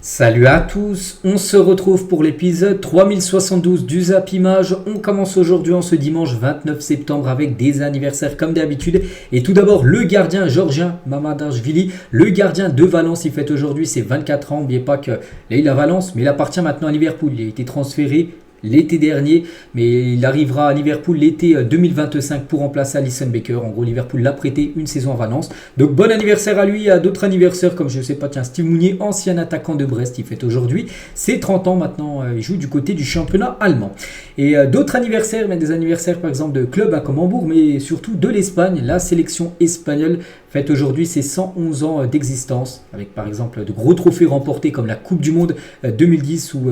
Salut à tous, on se retrouve pour l'épisode 3072 du Zap Image. On commence aujourd'hui en ce dimanche 29 septembre avec des anniversaires comme d'habitude. Et tout d'abord le gardien georgien Mamardashvili, le gardien de Valence, il fête aujourd'hui ses 24 ans. N'oubliez pas que là il est à Valence mais il appartient maintenant à Liverpool, il a été transféré l'été dernier, mais il arrivera à Liverpool l'été 2025 pour remplacer Alisson Becker. En gros, Liverpool l'a prêté une saison à Valence. Donc bon anniversaire à lui, à d'autres anniversaires comme je sais pas, tiens, Steve Mounier, ancien attaquant de Brest, il fête aujourd'hui ses 30 ans maintenant, il joue du côté du championnat allemand. Et d'autres anniversaires, mais des anniversaires par exemple de clubs comme Hambourg, mais surtout de l'Espagne. La sélection espagnole fête aujourd'hui ses 111 ans d'existence, avec par exemple de gros trophées remportés comme la Coupe du Monde 2010 ou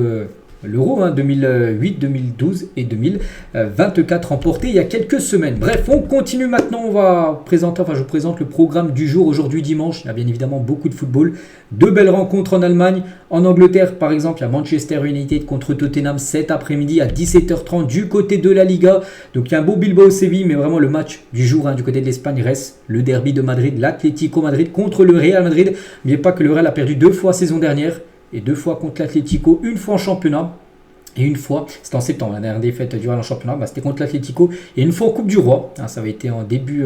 l'Euro 2008, 2012 et 2024 remporté il y a quelques semaines. Bref, on continue maintenant, je vous présente le programme du jour. Aujourd'hui dimanche, il y a bien évidemment beaucoup de football, de belles rencontres en Allemagne. En Angleterre par exemple, il y a Manchester United contre Tottenham cet après-midi à 17h30 du côté de la Liga. Donc il y a un beau Bilbao-Séville, mais vraiment le match du jour du côté de l'Espagne reste le derby de Madrid, l'Atlético Madrid contre le Real Madrid. N'oubliez pas que le Real a perdu 2 fois saison dernière. Et 2 fois contre l'Atlético, une fois en championnat. Et une fois, c'était en septembre, la dernière défaite du Real en championnat, c'était contre l'Atlético. Et une fois en Coupe du Roi, ça avait été en début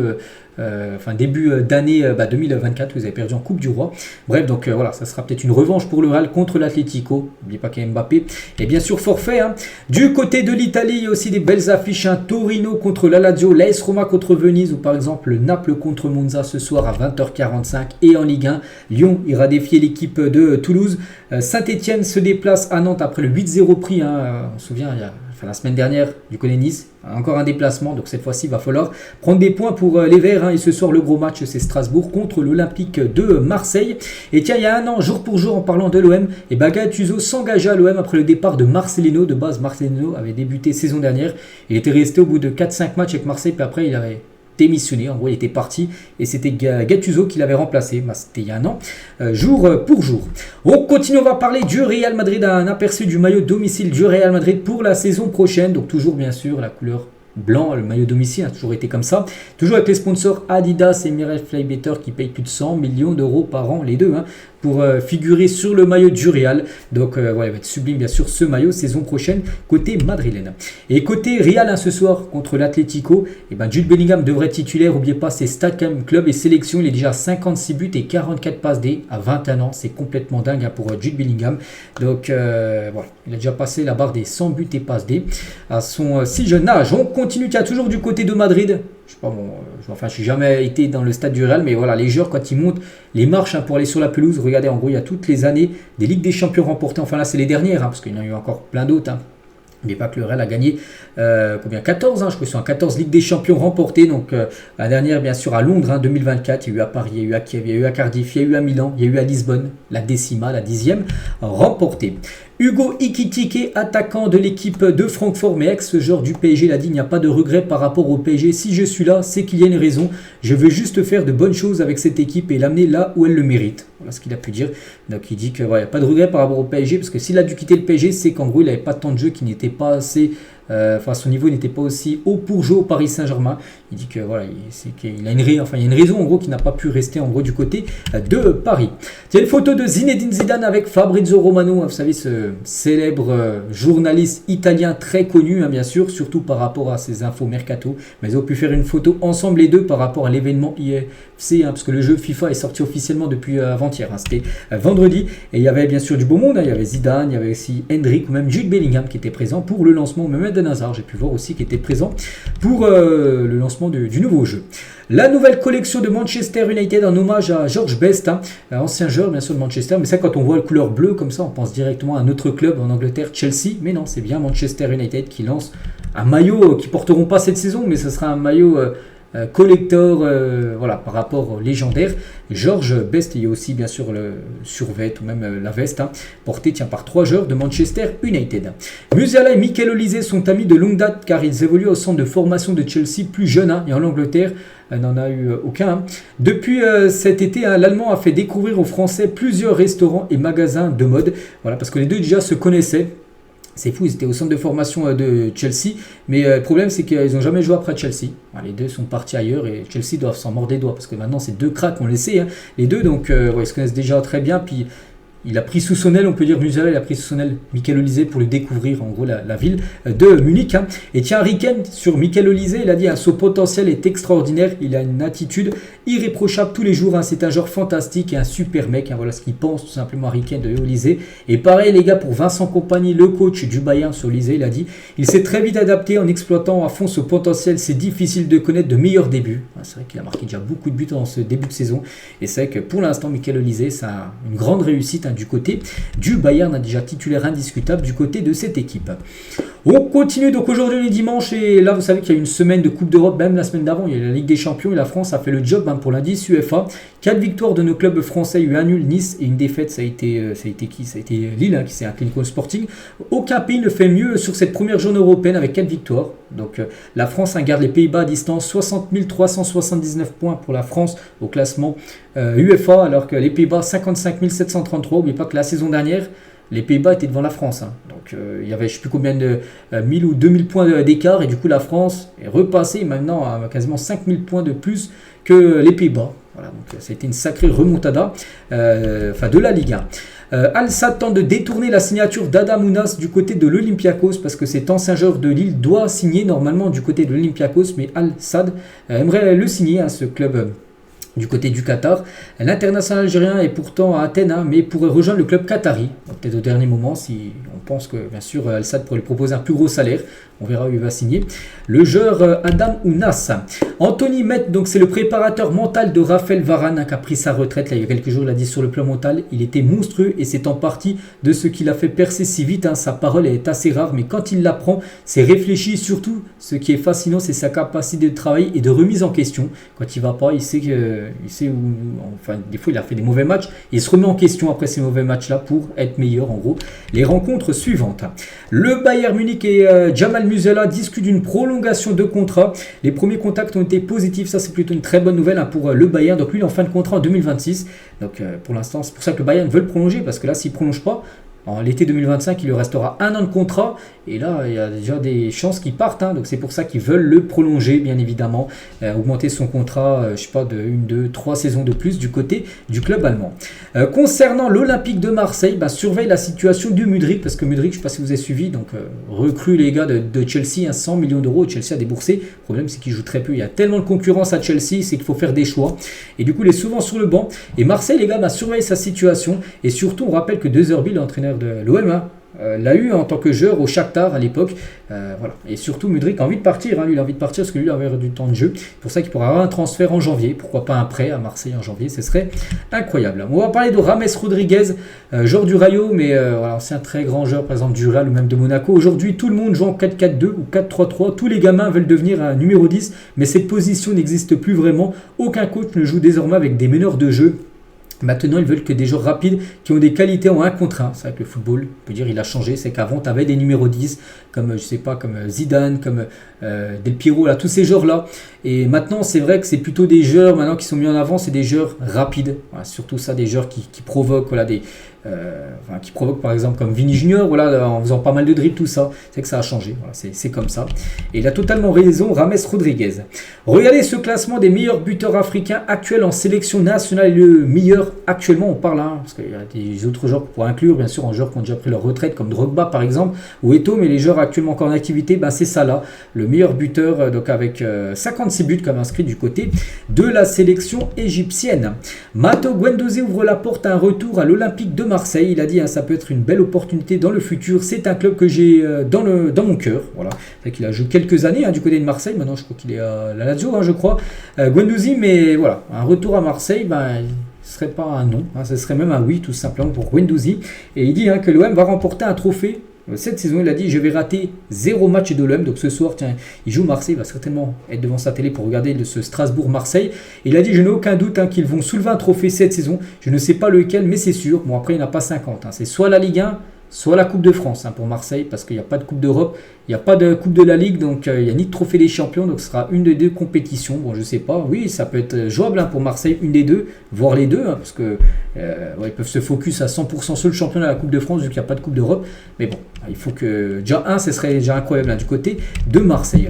d'année 2024, vous avez perdu en Coupe du Roi. Bref, donc voilà, ça sera peut-être une revanche pour le Real contre l'Atlético. N'oubliez pas qu'il y a Mbappé. Et bien sûr, forfait. Du côté de l'Italie, il y a aussi des belles affiches. Torino contre la Lazio, l'AS Roma contre Venise, ou par exemple Naples contre Monza ce soir à 20h45. Et en Ligue 1, Lyon ira défier l'équipe de Toulouse. Saint-Etienne se déplace à Nantes après le 8-0 pris. On se souvient, la semaine dernière, du côté Nice, encore un déplacement, donc cette fois-ci il va falloir prendre des points pour les Verts. Et ce soir le gros match c'est Strasbourg contre l'Olympique de Marseille. Et tiens, il y a un an, jour pour jour, en parlant de l'OM, et Gattuso s'engagea à l'OM après le départ de Marcelino. De base, Marcelino avait débuté saison dernière, il était resté au bout de 4-5 matchs avec Marseille, puis après il avait démissionné, en gros il était parti et c'était Gattuso qui l'avait remplacé, c'était il y a un an, jour pour jour. On continue, on va parler du Real Madrid, un aperçu du maillot domicile du Real Madrid pour la saison prochaine, donc toujours bien sûr la couleur blanc, le maillot domicile a toujours été comme ça, toujours avec les sponsors Adidas et Mirai Flybetter qui payent plus de 100 millions d'euros par an les deux, pour figurer sur le maillot du Real. Donc il va être sublime bien sûr ce maillot saison prochaine côté madrilène. Et côté Real ce soir contre l'Atlético, Jude Bellingham devrait être titulaire. N'oubliez pas ses stats comme club et sélection, il est déjà à 56 buts et 44 passes D à 21 ans, c'est complètement dingue pour Jude Bellingham. Donc il a déjà passé la barre des 100 buts et passes D à son si jeune âge. On continue, il y a toujours du côté de Madrid. Je sais pas, je suis jamais été dans le stade du Real, mais voilà, les joueurs quand ils montent les marches pour aller sur la pelouse, regardez, en gros il y a toutes les années des Ligues des Champions remportées, enfin là c'est les dernières, parce qu'il y en a eu encore plein d'autres. N'oubliez pas que le Real a gagné 14, je crois que ce sont 14 Ligues des Champions remportées. Donc la dernière bien sûr à Londres 2024, il y a eu à Paris, il y a eu à Kiev, il y a eu à Cardiff, il y a eu à Milan, il y a eu à Lisbonne, la décima, la 10e remportée. Hugo Ekitike, attaquant de l'équipe de Francfort, mais ex-joueur du PSG, l'a dit, il n'y a pas de regret par rapport au PSG. Si je suis là, c'est qu'il y a une raison. Je veux juste faire de bonnes choses avec cette équipe et l'amener là où elle le mérite. Voilà ce qu'il a pu dire. Donc il dit qu'il n'y a pas de regret par rapport au PSG, parce que s'il a dû quitter le PSG, c'est qu'en gros il n'avait pas de temps de jeu, qui n'était pas assez... son niveau n'était pas aussi haut pour jouer au Paris Saint-Germain. Il dit que il y a une raison en gros qui n'a pas pu rester en gros du côté de Paris. Il y a une photo de Zinedine Zidane avec Fabrizio Romano, vous savez ce célèbre journaliste italien très connu bien sûr, surtout par rapport à ses infos mercato. Mais ils ont pu faire une photo ensemble les deux par rapport à l'événement IFC, parce que le jeu FIFA est sorti officiellement depuis avant-hier. C'était vendredi et il y avait bien sûr du beau monde. Il y avait Zidane, il y avait aussi Hendrik ou même Jude Bellingham qui était présent pour le lancement, même Eden Hazard, j'ai pu voir aussi qui était présent pour le lancement du nouveau jeu. La nouvelle collection de Manchester United en hommage à George Best, ancien joueur bien sûr de Manchester, mais ça quand on voit la couleur bleue comme ça, on pense directement à un autre club en Angleterre, Chelsea, mais non, c'est bien Manchester United qui lance un maillot qui porteront pas cette saison, mais ce sera un maillot collector par rapport au légendaire George Best. Il y a aussi bien sûr le survêt ou même la veste portée par 3 joueurs de Manchester United. Musiala et Mikel Olise sont amis de longue date car ils évoluent au centre de formation de Chelsea plus jeune et en Angleterre n'en a eu aucun. Depuis cet été, l'Allemand a fait découvrir aux Français plusieurs restaurants et magasins de mode, parce que les deux déjà se connaissaient. C'est fou, ils étaient au centre de formation de Chelsea, mais le problème c'est qu'ils n'ont jamais joué après Chelsea. Les deux sont partis ailleurs et Chelsea doivent s'en mordre les doigts, parce que maintenant c'est 2 cracks, on le sait, les deux, donc ils se connaissent déjà très bien. Puis il a pris sous son aile, on peut dire, Musiala, il a pris sous son aile Michael Olise pour le découvrir, en gros, la ville de Munich. Hein. Et tiens, Harry Kane, sur Michael Olise, il a dit, son potentiel est extraordinaire, il a une attitude irréprochable tous les jours, hein. C'est un joueur fantastique et un super mec, hein. Voilà ce qu'il pense tout simplement Harry Kane de Olise. Et pareil les gars, pour Vincent Kompany, le coach du Bayern sur Olise, il a dit, il s'est très vite adapté en exploitant à fond ce potentiel, c'est difficile de connaître de meilleurs débuts. C'est vrai qu'il a marqué déjà beaucoup de buts dans ce début de saison, et c'est vrai que pour l'instant, Michael Olise, c'est une grande réussite, hein, du côté du Bayern, a déjà titulaire indiscutable du côté de cette équipe. On continue donc aujourd'hui le dimanche, et là vous savez qu'il y a une semaine de Coupe d'Europe, même la semaine d'avant il y a la Ligue des Champions et la France a fait le job, hein, pour l'indice UEFA. 4 victoires de nos clubs français, il y a eu un nul, Nice, et une défaite, ça a été qui? Ça a été Lille, hein, qui s'est incliné contre le Sporting. Aucun pays ne fait mieux sur cette première journée européenne avec 4 victoires. Donc la France, hein, garde les Pays-Bas à distance, 60 379 points pour la France au classement UEFA, alors que les Pays-Bas 55 733. N'oubliez pas que la saison dernière, les Pays-Bas étaient devant la France, hein. Donc il y avait je ne sais plus combien de 1000 ou 2000 points d'écart, et du coup la France est repassée maintenant à quasiment 5000 points de plus que les Pays-Bas. Voilà, donc ça a été une sacrée remontada de la Ligue 1. Al-Sadd tente de détourner la signature d'Adam Ounas du côté de l'Olympiakos, parce que cet ancien joueur de Lille doit signer normalement du côté de l'Olympiakos, mais Al-Sadd aimerait le signer, hein, ce club du côté du Qatar. L'international algérien est pourtant à Athènes, hein, mais pourrait rejoindre le club qatari, peut-être au dernier moment, si on pense que bien sûr Al-Sadd pourrait lui proposer un plus gros salaire. On verra où il va signer. Le joueur Adam Ounas. Anthony Met, donc c'est le préparateur mental de Raphaël Varane, hein, qui a pris sa retraite là, il y a quelques jours. Il a dit sur le plan mental, il était monstrueux, et c'est en partie de ce qui l'a fait percer si vite, hein. Sa parole est assez rare, mais quand il l'apprend, c'est réfléchi. Surtout, ce qui est fascinant, c'est sa capacité de travail et de remise en question. Quand il va pas, il sait où. Enfin, des fois, il a fait des mauvais matchs. Il se remet en question après ces mauvais matchs-là pour être meilleur. En gros, les rencontres suivantes. Le Bayern Munich et Jamal Musiala discutent d'une prolongation de contrat. Les premiers contacts ont été positifs. Ça, c'est plutôt une très bonne nouvelle, hein, pour le Bayern. Donc, lui, il est en fin de contrat en 2026. Donc, pour l'instant, c'est pour ça que le Bayern veut le prolonger. Parce que là, s'il ne prolonge pas, en l'été 2025, il lui restera 1 an de contrat. Et là, il y a déjà des chances qu'il parte, hein. Donc c'est pour ça qu'ils veulent le prolonger, bien évidemment. Augmenter son contrat, je sais pas, de 1, 2, 3 saisons de plus du côté du club allemand. Concernant l'Olympique de Marseille, surveille la situation du Mudryk. Parce que Mudryk, je ne sais pas si vous avez suivi, donc recrue les gars de Chelsea, hein, 100 millions d'euros. Chelsea a déboursé. Le problème, c'est qu'il joue très peu. Il y a tellement de concurrence à Chelsea, c'est qu'il faut faire des choix. Et du coup, il est souvent sur le banc. Et Marseille, les gars, surveille sa situation. Et surtout, on rappelle que De Zerbi, l'entraîneur de l'OM, hein, l'a eu en tant que joueur au Shakhtar à l'époque. Voilà. Et surtout, Mudryk a envie de partir, hein. Lui, il a envie de partir parce que lui, il avait du temps de jeu. C'est pour ça qu'il pourra avoir un transfert en janvier. Pourquoi pas un prêt à Marseille en janvier? Ce serait incroyable. On va parler de James Rodriguez, joueur du Rayo, mais voilà, c'est un très grand joueur, par exemple, du Real ou même de Monaco. Aujourd'hui, tout le monde joue en 4-4-2 ou 4-3-3. Tous les gamins veulent devenir un numéro 10, mais cette position n'existe plus vraiment. Aucun coach ne joue désormais avec des meneurs de jeu. Maintenant, ils veulent que des joueurs rapides qui ont des qualités en 1 contre 1. C'est vrai que le football, on peut dire, il a changé. C'est qu'avant, tu avais des numéros 10, comme, je sais pas, comme Zidane, comme Del Piero, là, tous ces joueurs-là. Et maintenant, c'est vrai que c'est plutôt des joueurs maintenant qui sont mis en avant, c'est des joueurs rapides. Voilà, surtout ça, des joueurs qui provoquent, voilà, qui provoquent par exemple comme Vini Junior, voilà, en faisant pas mal de dribbles, tout ça. C'est que ça a changé. Voilà, c'est comme ça. Et il a totalement raison, James Rodriguez. Regardez ce classement des meilleurs buteurs africains actuels en sélection nationale. Le meilleur actuellement, on parle, hein, parce qu'il y a des autres joueurs qu'on pourrait inclure, bien sûr, en joueurs qui ont déjà pris leur retraite, comme Drogba par exemple, ou Eto'o, mais les joueurs actuellement encore en activité, c'est ça là, le meilleur buteur, donc avec 56 buts comme inscrit du côté de la sélection égyptienne. Matteo Guendouzi ouvre la porte à un retour à l'Olympique de Marseille. Il a dit, hein, ça peut être une belle opportunité dans le futur. C'est un club que j'ai dans mon cœur. Voilà. C'est qu'il a joué quelques années, hein, du côté de Marseille. Maintenant, je crois qu'il est à la Lazio, hein, je crois. Guendouzi, mais voilà, un retour à Marseille, ce serait pas un non, hein, ce serait même un oui, tout simplement pour Guendouzi. Et il dit, hein, que l'OM va remporter un trophée. Cette saison, il a dit, je vais rater 0 match de l'OM. Donc ce soir, tiens, il joue Marseille, il va certainement être devant sa télé pour regarder ce Strasbourg-Marseille. Et il a dit, je n'ai aucun doute, hein, qu'ils vont soulever un trophée cette saison. Je ne sais pas lequel, mais c'est sûr. Bon, après, il n'y en a pas 50. Hein. C'est soit la Ligue 1, soit la Coupe de France, hein, pour Marseille, parce qu'il n'y a pas de Coupe d'Europe, il n'y a pas de Coupe de la Ligue, donc il n'y a ni de Trophée des Champions, donc ce sera une des deux compétitions. Bon, je sais pas, oui, ça peut être jouable, hein, pour Marseille, une des deux, voire les deux, hein, parce que ils peuvent se focus à 100% sur le championnat de la Coupe de France, vu qu'il n'y a pas de Coupe d'Europe. Mais bon, il faut que déjà ce serait déjà incroyable, hein, du côté de Marseille.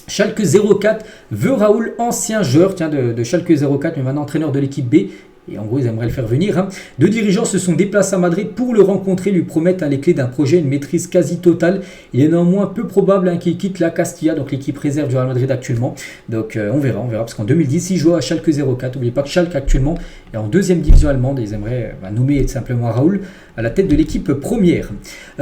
Schalke 04 veut Raoul, ancien joueur, tiens, de Schalke 04, mais maintenant entraîneur de l'équipe B. Et en gros, ils aimeraient le faire venir. Hein. Deux dirigeants se sont déplacés à Madrid pour le rencontrer, lui promettent les clés d'un projet, une maîtrise quasi totale. Il est néanmoins peu probable qu'il quitte la Castilla, donc l'équipe réserve du Real Madrid actuellement. Donc on verra, parce qu'en 2010, il jouait à Schalke 04. N'oubliez pas que Schalke actuellement est en deuxième division allemande et ils aimeraient nommer simplement Raoul à la tête de l'équipe première.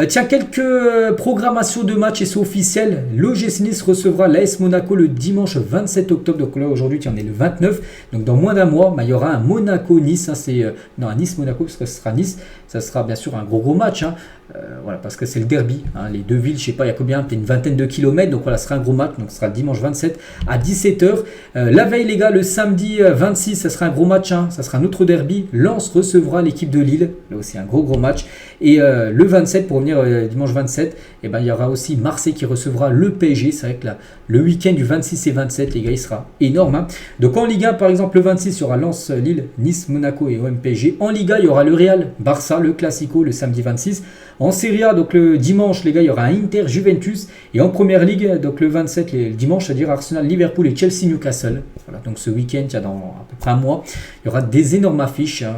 Tiens, quelques programmations de matchs et c'est officiel. L'OGC Nice recevra l'AS Monaco le dimanche 27 octobre. Donc là, aujourd'hui, on est le 29. Donc dans moins d'un mois, il y aura un Monaco-Nice. Non, un Nice-Monaco, parce que ce sera Nice. Ça sera bien sûr un gros match. Hein. Voilà, parce que c'est le derby. Hein. Les deux villes, je sais pas, il y a combien, peut-être une vingtaine de kilomètres. Donc voilà, ce sera un gros match. Donc ce sera le dimanche 27 à 17h. La veille, les gars, le samedi 26, ça sera un gros match. Hein. Ça sera un autre derby. Lens recevra l'équipe de Lille. Là aussi, un gros match. Et le 27, pour revenir dimanche 27, il y aura aussi Marseille qui recevra le PSG. C'est vrai que là, le week-end du 26 et 27, les gars, il sera énorme. Hein. Donc en Ligue 1, par exemple, le 26, il y aura Lens, Lille, Nice, Monaco et OM PSG. En Liga, il y aura le Real, Barça, le Classico, le samedi 26. En Serie A, donc le dimanche, les gars, il y aura un Inter, Juventus. Et en Première Ligue, donc le 27, le dimanche, c'est-à-dire Arsenal, Liverpool et Chelsea, Newcastle. Voilà, donc ce week-end, il y a dans à peu près un mois, il y aura des énormes affiches hein,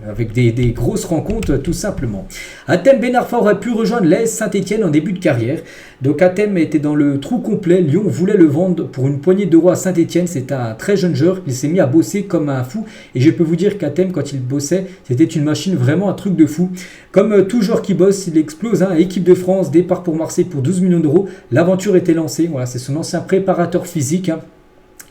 avec des grosses rencontres tout simplement. Hatem Ben Arfa aurait pu rejoindre l'AS Saint-Etienne en début de carrière. Donc Hatem était dans le trou complet. Lyon voulait le vendre pour une poignée d'euros à Saint-Etienne. C'est un très jeune joueur. Il s'est mis à bosser comme un fou. Et je peux vous dire qu'Hatem, quand il bossait, c'était une machine, vraiment un truc de fou. Comme tout joueur qui bosse, il explose. Hein. Équipe de France, départ pour Marseille pour 12 millions d'euros. L'aventure était lancée. Voilà, c'est son ancien préparateur physique. Hein,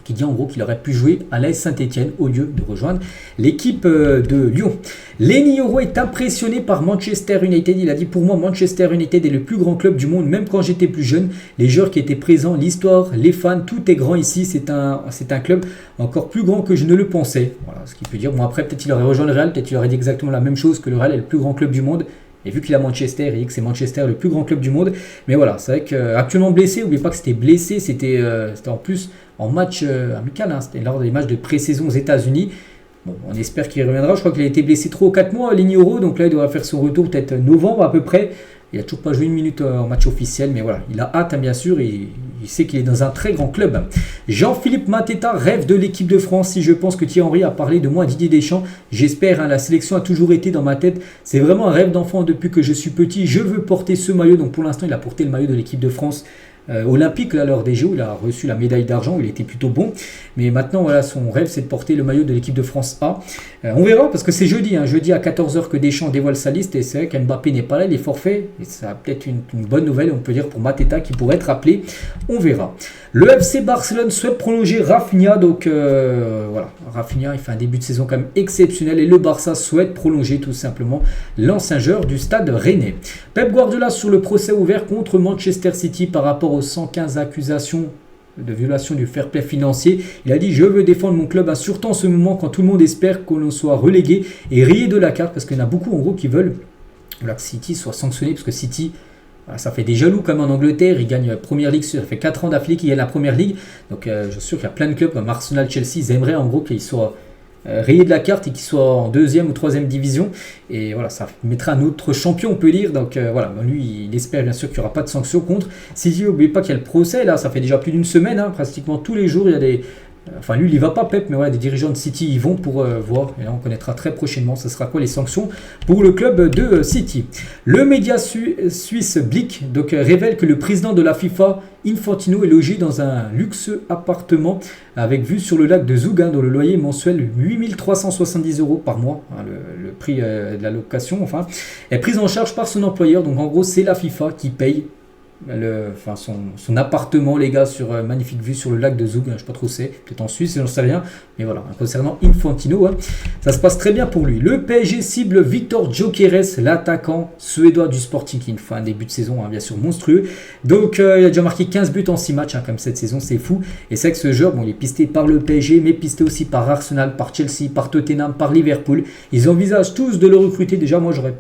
qui dit en gros qu'il aurait pu jouer à l'AS Saint-Etienne au lieu de rejoindre l'équipe de Lyon. Lenny Yoro est impressionné par Manchester United. Il a dit pour moi Manchester United est le plus grand club du monde, même quand j'étais plus jeune. Les joueurs qui étaient présents, l'histoire, les fans, tout est grand ici. C'est un club encore plus grand que je ne le pensais. Voilà ce qu'il peut dire. Bon après peut-être il aurait rejoint le Real, peut-être il aurait dit exactement la même chose que le Real est le plus grand club du monde. Et vu qu'il a Manchester, il dit que c'est Manchester le plus grand club du monde. Mais voilà, c'est vrai qu'actuellement blessé, n'oubliez pas que c'était blessé, c'était en plus en match amical, hein, c'était lors des matchs de pré-saison aux États-Unis. Bon, on espère qu'il reviendra. Je crois qu'il a été blessé 3 ou 4 mois, Lenny Yoro, donc là il doit faire son retour peut-être novembre à peu près. Il n'a toujours pas joué une minute en match officiel, mais voilà, il a hâte, hein, bien sûr, et il sait qu'il est dans un très grand club. Jean-Philippe Mateta rêve de l'équipe de France. Si je pense que Thierry Henry a parlé de moi à Didier Deschamps, j'espère, hein, la sélection a toujours été dans ma tête. C'est vraiment un rêve d'enfant depuis que je suis petit. Je veux porter ce maillot, donc pour l'instant, il a porté le maillot de l'équipe de France. Olympique là lors des Jeux, il a reçu la médaille d'argent, il était plutôt bon, mais maintenant voilà, son rêve c'est de porter le maillot de l'équipe de France A. On verra parce que c'est jeudi, hein, jeudi à 14h que Deschamps dévoile sa liste et c'est vrai qu'Mbappé n'est pas là, il est forfait et ça a peut-être une bonne nouvelle, on peut dire pour Mateta qui pourrait être appelé, on verra. Le FC Barcelone souhaite prolonger Rafinha, donc voilà, Rafinha il fait un début de saison quand même exceptionnel et le Barça souhaite prolonger tout simplement l'ancien joueur du stade rennais. Pep Guardiola sur le procès ouvert contre Manchester City par rapport aux 115 accusations de violation du fair play financier. Il a dit je veux défendre mon club, surtout en ce moment quand tout le monde espère que l'on soit relégué et rayé de la carte parce qu'il y en a beaucoup en gros qui veulent que City soit sanctionné parce que City ça fait des jaloux comme en Angleterre, ils gagnent la Première Ligue, ça fait 4 ans d'affilée qu'ils gagnent la Première Ligue, donc je suis sûr qu'il y a plein de clubs comme Arsenal, Chelsea, ils aimeraient en gros qu'ils soient rayé de la carte et qu'il soit en 2e ou 3e division et voilà, ça mettra un autre champion on peut dire, donc voilà, lui il espère bien sûr qu'il n'y aura pas de sanctions contre City. N'oubliez pas qu'il y a le procès là, ça fait déjà plus d'une semaine, hein, pratiquement tous les jours il y a des enfin lui il y va pas Pep, mais voilà, des dirigeants de City y vont pour voir, et là on connaîtra très prochainement ce sera quoi les sanctions pour le club de City. Le média suisse Blick donc révèle que le président de la FIFA Infantino est logé dans un luxueux appartement avec vue sur le lac de Zug, hein, dont le loyer mensuel 8 370 € par mois, hein, le prix de la location enfin, est pris en charge par son employeur, donc en gros c'est la FIFA qui paye son appartement les gars sur magnifique vue sur le lac de Zug, je sais pas trop où c'est, peut-être en Suisse, j'en sais rien, mais voilà, concernant Infantino, hein, ça se passe très bien pour lui. Le PSG cible Victor Gyökeres, l'attaquant suédois du Sporting qui fait un début de saison, hein, bien sûr monstrueux, donc il a déjà marqué 15 buts en 6 matchs, hein, comme cette saison, c'est fou, et c'est vrai que ce joueur, bon, il est pisté par le PSG, mais pisté aussi par Arsenal, par Chelsea, par Tottenham, par Liverpool, ils envisagent tous de le recruter, déjà moi j'aurais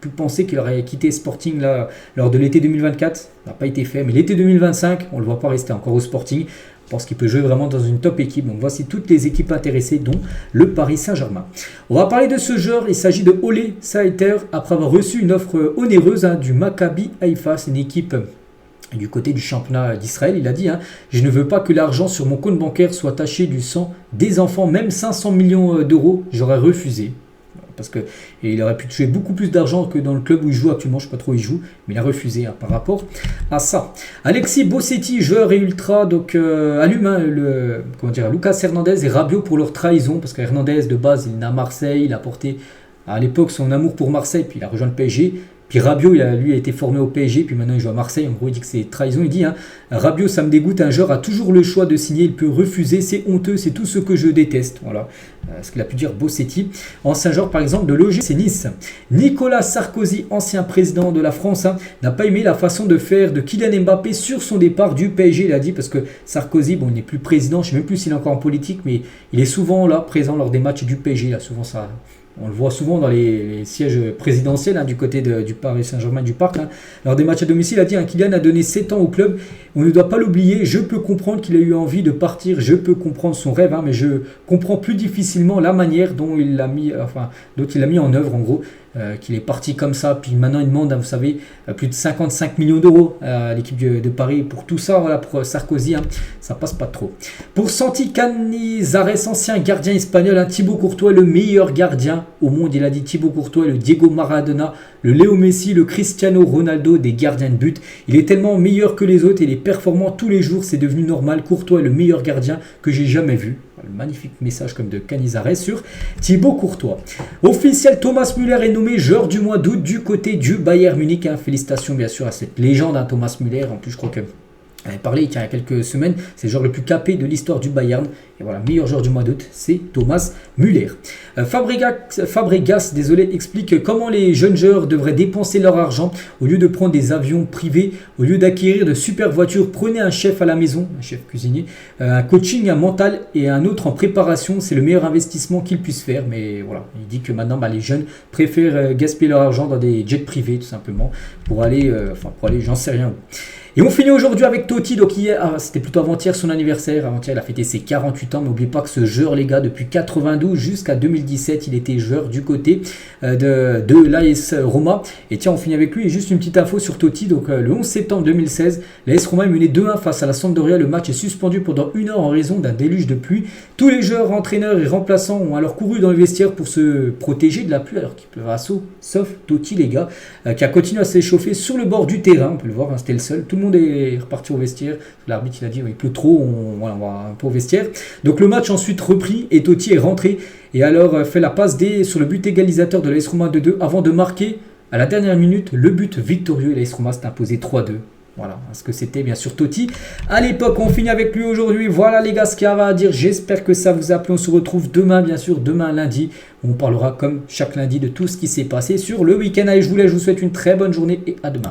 pu penser qu'il aurait quitté Sporting là, lors de l'été 2024, ça n'a pas été fait, mais l'été 2025, on ne le voit pas rester encore au Sporting. Je pense qu'il peut jouer vraiment dans une top équipe. Donc voici toutes les équipes intéressées, dont le Paris Saint-Germain. On va parler de ce joueur, il s'agit de Ole Saeter, après avoir reçu une offre onéreuse, hein, du Maccabi Haïfa, c'est une équipe Du côté du championnat d'Israël, il a dit je ne veux pas que l'argent sur mon compte bancaire soit taché du sang des enfants, même 500 millions d'euros, j'aurais refusé. Parce qu'il aurait pu toucher beaucoup plus d'argent que dans le club où il joue actuellement, je ne sais pas trop où il joue, mais il a refusé par rapport à ça. Alexis Bossetti, joueur et ultra, donc allume Lucas Hernandez et Rabiot pour leur trahison, parce qu'Hernandez de base il est né à Marseille, il a porté à l'époque son amour pour Marseille, puis il a rejoint le PSG. Puis Rabiot, lui a été formé au PSG, puis maintenant il joue à Marseille. En gros, il dit que c'est trahison. Il dit Rabiot, ça me dégoûte. Un joueur a toujours le choix de signer. Il peut refuser. C'est honteux. C'est tout ce que je déteste. Voilà ce qu'il a pu dire Bossetti. Ancien joueur, par exemple, de l'OGC Nice. Nicolas Sarkozy, ancien président de la France, n'a pas aimé la façon de faire de Kylian Mbappé sur son départ du PSG. Il a dit parce que Sarkozy, il n'est plus président. Je ne sais même plus s'il est encore en politique, mais il est souvent là, présent lors des matchs du PSG. Là, souvent ça. On le voit souvent dans les sièges présidentiels du côté du Paris Saint-Germain du Parc. Lors des matchs à domicile, il a dit Kylian a donné 7 ans au club. On ne doit pas l'oublier. Je peux comprendre qu'il a eu envie de partir. Je peux comprendre son rêve. Mais je comprends plus difficilement la manière dont il l'a mis en œuvre, en gros. Qu'il est parti comme ça. Puis maintenant, il demande, vous savez, plus de 55 millions d'euros à l'équipe de Paris. Pour tout ça, voilà, pour Sarkozy, ça passe pas trop. Pour Santi Canizares, ancien gardien espagnol, Thibaut Courtois, le meilleur gardien au monde. Il a dit Thibaut Courtois, le Diego Maradona, le Léo Messi, le Cristiano Ronaldo des gardiens de but. Il est tellement meilleur que les autres. Il est performant tous les jours. C'est devenu normal. Courtois est le meilleur gardien que j'ai jamais vu. Le magnifique message comme de Canizares sur Thibaut Courtois. Officiel, Thomas Müller est nommé joueur du mois d'août du côté du Bayern Munich. Félicitations bien sûr à cette légende, Thomas Müller. En plus, je crois que on avait parlé il y a quelques semaines, c'est le joueur le plus capé de l'histoire du Bayern. Et voilà, meilleur joueur du mois d'août, c'est Thomas Müller. Fabregas, explique comment les jeunes joueurs devraient dépenser leur argent. Au lieu de prendre des avions privés, au lieu d'acquérir de super voitures, prenez un chef à la maison, un chef cuisinier, un coaching, un mental et un autre en préparation. C'est le meilleur investissement qu'ils puissent faire. Mais voilà, il dit que maintenant, les jeunes préfèrent gaspiller leur argent dans des jets privés, tout simplement, pour aller, j'en sais rien où. Et on finit aujourd'hui avec Totti. Donc hier, c'était plutôt avant-hier son anniversaire. Avant-hier, il a fêté ses 48 ans. N'oubliez pas que ce joueur, les gars, depuis 92 jusqu'à 2017, il était joueur du côté de l'AS Roma. Et tiens, on finit avec lui. Et juste une petite info sur Totti. Donc le 11 septembre 2016, l'AS Roma est mené 2-1 face à la Sampdoria. Le match est suspendu pendant 1 heure en raison d'un déluge de pluie. Tous les joueurs, entraîneurs et remplaçants ont alors couru dans le vestiaire pour se protéger de la pluie alors qu'il pleuvait à saut. Sauf Totti, les gars, qui a continué à s'échauffer sur le bord du terrain. On peut le voir, c'était le seul. Tout le monde est reparti au vestiaire. L'arbitre il a dit il pleut trop, on va un peu au vestiaire. Donc le match ensuite repris et Totti est rentré et alors fait la passe sur le but égalisateur de l'AS Roma 2-2 avant de marquer à la dernière minute le but victorieux. L'AS Roma s'est imposé 3-2. Voilà ce que c'était bien sûr Totti. À l'époque, on finit avec lui aujourd'hui. Voilà les gars ce qu'il y avait à dire. J'espère que ça vous a plu. On se retrouve demain, bien sûr, demain lundi. On parlera comme chaque lundi de tout ce qui s'est passé sur le week-end. Allez, je vous souhaite une très bonne journée et à demain.